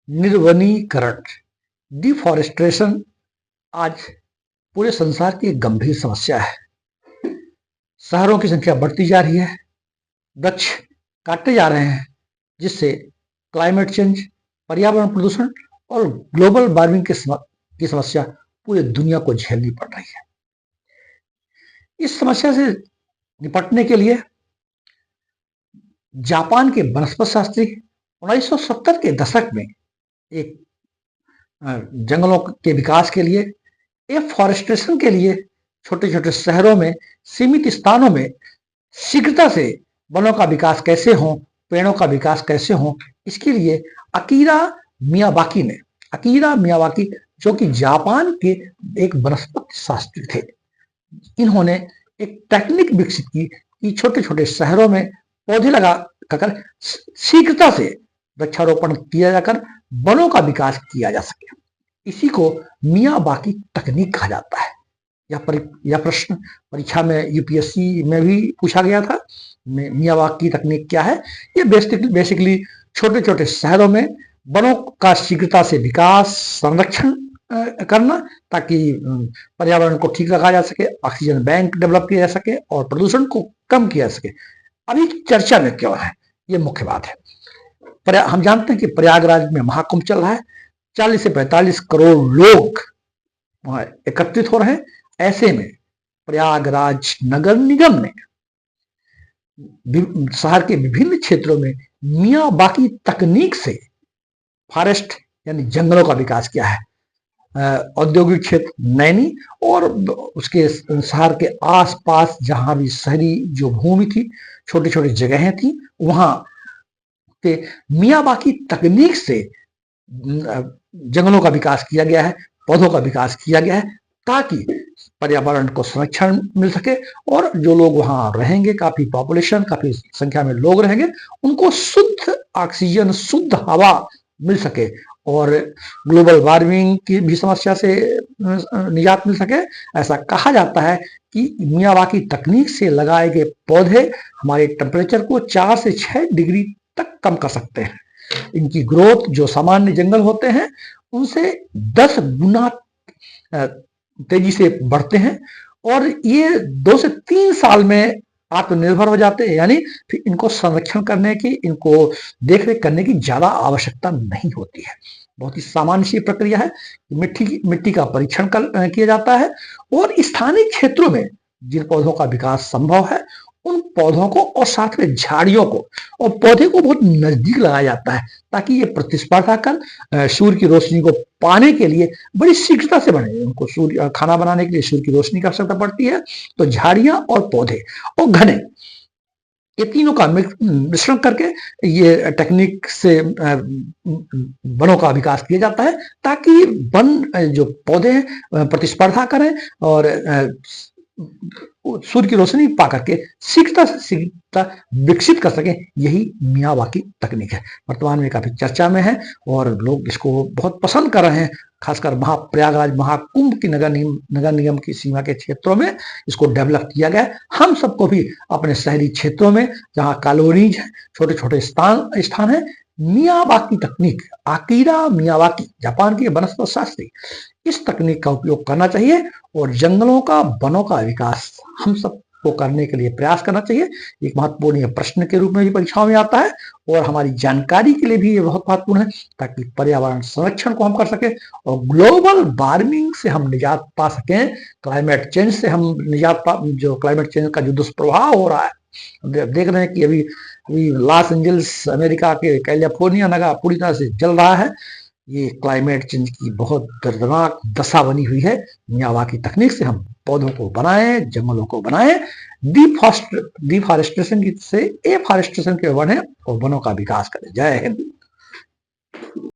निर्वनीकरण, deforestation आज पूरे संसार की एक गंभीर समस्या है। शहरों की संख्या बढ़ती जा रही है, वृक्ष काटे जा रहे हैं, जिससे क्लाइमेट चेंज, पर्यावरण प्रदूषण और ग्लोबल वार्मिंग की समस्या पूरी दुनिया को झेलनी पड़ रही है। इस समस्या से निपटने के लिए जापान के वनस्पति शास्त्री 1970 के दशक में एक जंगलों के विकास के लिए, एफॉरेस्टेशन के लिए छोटे छोटे शहरों में, सीमित स्थानों में शीघ्रता से वनों का विकास कैसे हो, पेड़ों का विकास कैसे हो, इसके लिए अकीरा मियावाकी जो कि जापान के एक वनस्पति शास्त्री थे, इन्होंने एक टेक्निक विकसित की कि छोटे छोटे शहरों में पौधे लगाकर शीघ्रता से वृक्षारोपण किया जाकर वनों का विकास किया जा सके। इसी को मियावाकी तकनीक कहा जाता है। यह प्रश्न परीक्षा में यूपीएससी में भी पूछा गया था। मियावाकी तकनीक क्या है? ये बेसिकली छोटे छोटे शहरों में वनों का शीघ्रता से विकास, संरक्षण करना, ताकि पर्यावरण को ठीक रखा जा सके, ऑक्सीजन बैंक डेवलप किया जा सके और प्रदूषण को कम किया जा सके। अभी चर्चा में क्यों है, ये मुख्य बात है। हम जानते हैं कि प्रयागराज में महाकुंभ चल रहा है, 40 से 45 करोड़ लोग वहां एकत्रित हो रहे हैं। ऐसे में प्रयागराज नगर निगम ने शहर के विभिन्न क्षेत्रों में मियावाकी तकनीक से फॉरेस्ट यानी जंगलों का विकास किया है। औद्योगिक क्षेत्र नैनी और उसके शहर के आसपास जहां भी शहरी जो भूमि थी, छोटी छोटी जगहें थी, वहां पे मियावाकी तकनीक से जंगलों का विकास किया गया है, पौधों का विकास किया गया है, ताकि पर्यावरण को संरक्षण मिल सके और जो लोग वहां रहेंगे, काफी पॉपुलेशन, काफी संख्या में लोग रहेंगे, उनको शुद्ध ऑक्सीजन, शुद्ध हवा मिल सके और ग्लोबल वार्मिंग की भी समस्या से निजात मिल सके। ऐसा कहा जाता है कि मियावाकी तकनीक से लगाए गए पौधे हमारे टेम्परेचर को 4 से 6 डिग्री तक कम कर सकते हैं। इनकी ग्रोथ जो सामान्य जंगल होते हैं उनसे 10 गुना तेजी से बढ़ते हैं और ये 2 से 3 साल में आत्मनिर्भर हो जाते हैं। यानी फिर इनको संरक्षण करने की, इनको देखरेख करने की ज्यादा आवश्यकता नहीं होती है। बहुत ही सामान्य सी प्रक्रिया है। मिट्टी का परीक्षण किया जाता है और स्थानीय क्षेत्रों में जिन पौधों का विकास संभव है उन पौधों को और साथ में झाड़ियों को और पौधे को बहुत नजदीक लगाया जाता है, ताकि ये प्रतिस्पर्धा कर सूर्य की रोशनी को पाने के लिए बड़ी शीघ्रता से बढ़े। उनको सूर्य खाना बनाने के लिए सूर्य की रोशनी की आवश्यकता पड़ती है, तो झाड़ियां और पौधे और घने, ये तीनों का मिश्रण करके ये टेक्निक से वनों का विकास किया जाता है, ताकि वन जो पौधे हैं प्रतिस्पर्धा करें और सूर्य की रोशनी पा करके शीघ्रता विकसित कर सके। यही मियावाकी तकनीक है। वर्तमान में काफी चर्चा में है और लोग इसको बहुत पसंद कर रहे हैं। खासकर प्रयागराज महाकुंभ की नगर निगम की सीमा के क्षेत्रों में इसको डेवलप किया गया है। हम सबको भी अपने शहरी क्षेत्रों में जहां कॉलोनीज है, छोटे छोटे स्थान है, मियावाकी तकनीक, अकीरा मियावाकी जापान के वनस्पति शास्त्री, इस तकनीक का उपयोग करना चाहिए और जंगलों का, वनों का विकास हम सबको करने के लिए प्रयास करना चाहिए। एक महत्वपूर्ण प्रश्न के रूप में भी परीक्षाओं में आता है और हमारी जानकारी के लिए भी ये बहुत महत्वपूर्ण है, ताकि पर्यावरण संरक्षण को हम कर सके और ग्लोबल वार्मिंग से हम निजात पा सकें, क्लाइमेट चेंज से हम जो क्लाइमेट चेंज का जो दुष्प्रभाव हो रहा है, देख रहे हैं कि अभी लॉस एंजल्स अमेरिका के कैलिफोर्निया नगर पूरी तरह से जल रहा है। ये क्लाइमेट चेंज की बहुत दर्दनाक दशा बनी हुई है। मियावाकी तकनीक से हम पौधों को बनाएं, जंगलों को बनाएं, डिफॉरेस्टेशन से एफॉरेस्टेशन के बढ़े और वनों का विकास करें। जय हिंद।